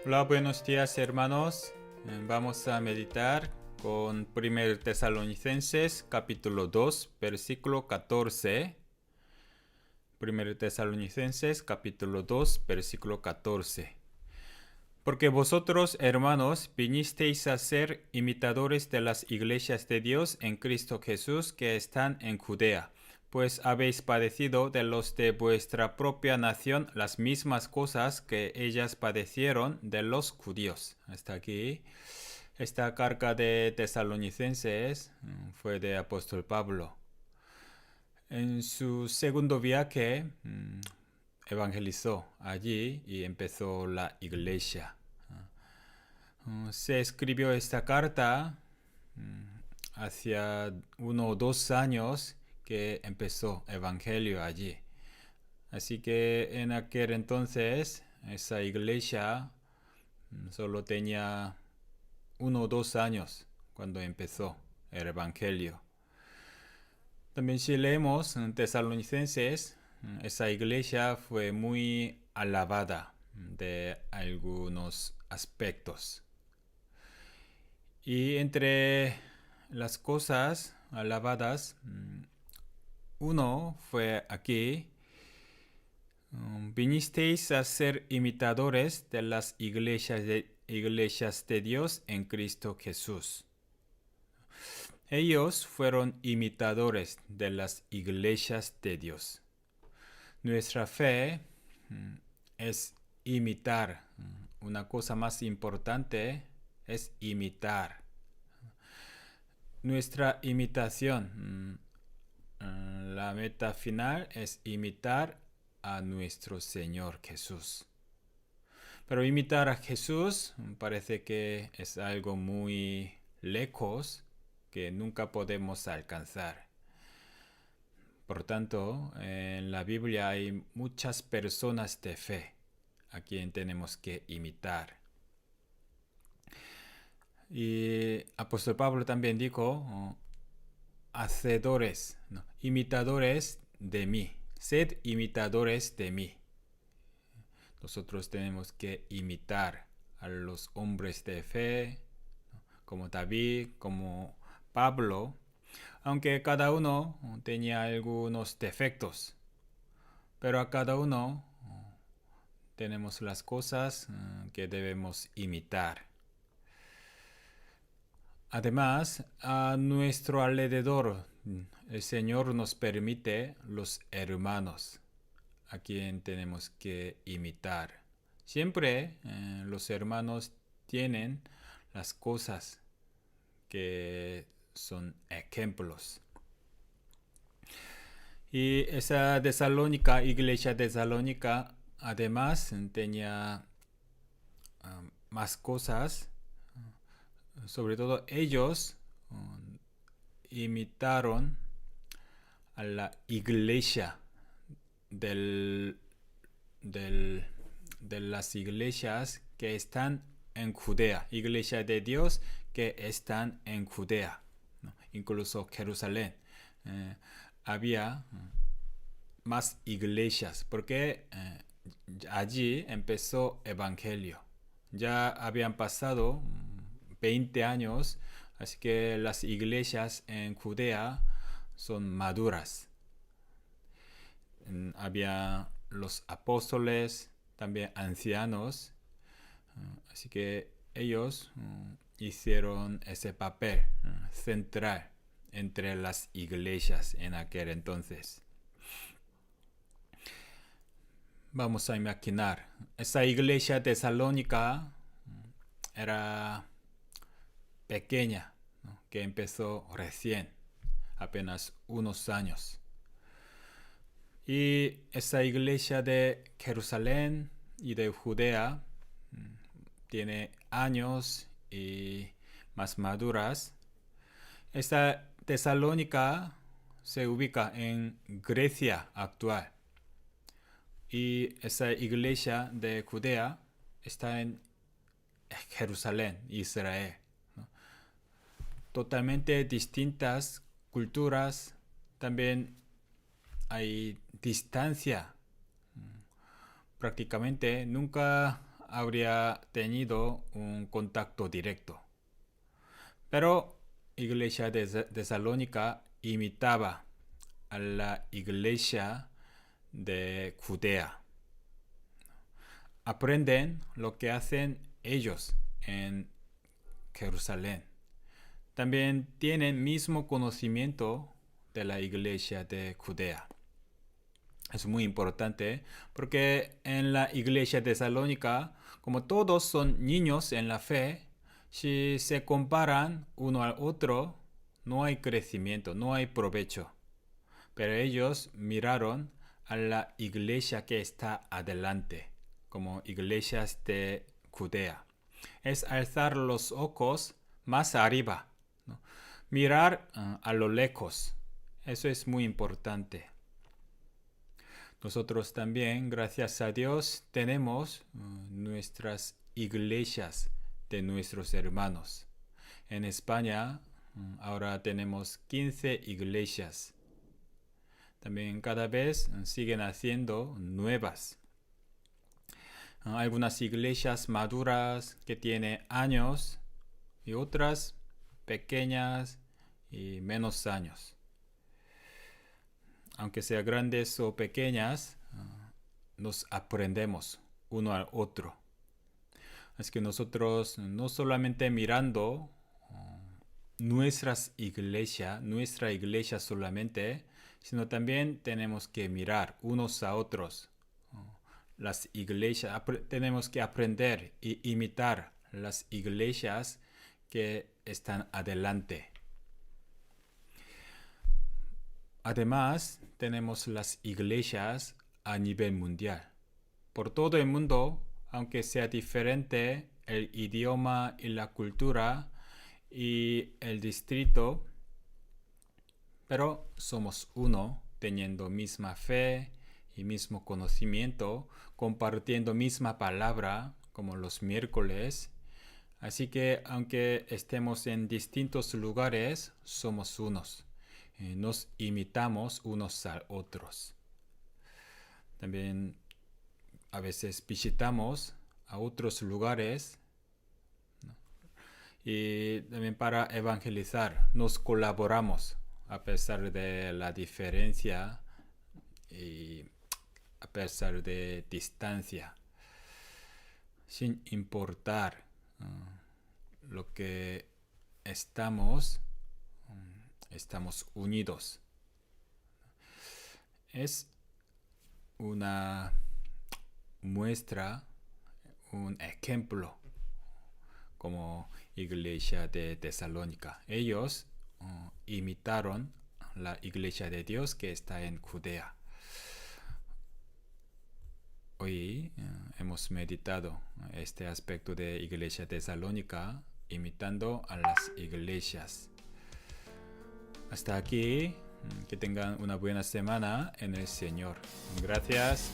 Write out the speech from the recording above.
Hola, buenos días hermanos. Vamos a meditar con 1 Tesalonicenses capítulo 2, versículo 14. 1 Tesalonicenses capítulo 2, versículo 14. Porque vosotros, hermanos, vinisteis a ser imitadores de las iglesias de Dios en Cristo Jesús que están en Judea, pues habéis padecido de los de vuestra propia nación las mismas cosas que ellas padecieron de los judíos. Hasta aquí. Esta carta de Tesalonicenses fue de apóstol Pablo. En su segundo viaje evangelizó allí y empezó la iglesia. Se escribió esta carta hacia 1 o 2 años que empezó evangelio allí. Así que en aquel entonces esa iglesia solo tenía 1 o 2 años cuando empezó el evangelio. También si leemos en Tesalonicenses, esa iglesia fue muy alabada de algunos aspectos. Y entre las cosas alabadas, uno fue aquí: vinisteis a ser imitadores de las iglesias de Dios en Cristo Jesús. Ellos fueron imitadores de las iglesias de Dios. Nuestra fe es imitar. Una cosa más importante es imitar. Nuestra imitación, la meta final es imitar a nuestro Señor Jesús. Pero imitar a Jesús parece que es algo muy lejos que nunca podemos alcanzar. Por tanto, en la Biblia hay muchas personas de fe a quien tenemos que imitar. Y apóstol Pablo también dijo, hacedores, imitadores de mí. Sed imitadores de mí. Nosotros tenemos que imitar a los hombres de fe, como David, como Pablo, aunque cada uno tenía algunos defectos. Pero a cada uno tenemos las cosas que debemos imitar. Además, a nuestro alrededor, el Señor nos permite los hermanos a quien tenemos que imitar. Siempre los hermanos tienen las cosas que son ejemplos. Y esa iglesia tesalónica, además tenía más cosas. Sobre todo ellos imitaron a la iglesia de las iglesias que están en Judea, iglesia de Dios que están en Judea, ¿no? Incluso Jerusalén. Había más iglesias porque allí empezó evangelio. Ya habían pasado 20 años, así que las iglesias en Judea son maduras. Había los apóstoles, también ancianos, así que ellos hicieron ese papel central entre las iglesias en aquel entonces. Vamos a imaginar, esa iglesia tesalónica era pequeña, ¿no? Que empezó recién, apenas unos años. Y esa iglesia de Jerusalén y de Judea tiene años y más maduras. Esta Tesalónica se ubica en Grecia actual. Y esa iglesia de Judea está en Jerusalén, Israel. Totalmente distintas culturas, también hay distancia. Prácticamente nunca habría tenido un contacto directo. Pero iglesia de Tesalónica imitaba a la iglesia de Judea. Aprenden lo que hacen ellos en Jerusalén. También tienen mismo conocimiento de la iglesia de Judea. Es muy importante porque en la iglesia de Tesalónica, como todos son niños en la fe, si se comparan uno al otro, no hay crecimiento, no hay provecho. Pero ellos miraron a la iglesia que está adelante, como iglesias de Judea. Es alzar los ojos más arriba, ¿no? Mirar a lo lejos. Eso es muy importante. Nosotros también, gracias a Dios, tenemos nuestras iglesias de nuestros hermanos. En España ahora tenemos 15 iglesias. También cada vez siguen haciendo nuevas. Algunas iglesias maduras que tienen años y otras pequeñas y menos años. Aunque sean grandes o pequeñas, nos aprendemos uno al otro. Es que nosotros no solamente mirando nuestra iglesia solamente, sino también tenemos que mirar unos a otros. Las iglesias, tenemos que aprender e imitar las iglesias que están adelante. Además, tenemos las iglesias a nivel mundial. Por todo el mundo, aunque sea diferente el idioma y la cultura y el distrito, pero somos uno, teniendo misma fe y mismo conocimiento, compartiendo misma palabra, como los miércoles. Así que, aunque estemos en distintos lugares, somos unos. Nos imitamos unos a otros. También a veces visitamos a otros lugares, ¿no? Y también para evangelizar nos colaboramos a pesar de la diferencia y a pesar de distancia, sin importar lo que estamos unidos. Es una muestra, un ejemplo como iglesia de Tesalónica. Ellos imitaron la iglesia de Dios que está en Judea. Hoy hemos meditado este aspecto de iglesia de Tesalónica imitando a las iglesias. Hasta aquí, que tengan una buena semana en el Señor. Gracias.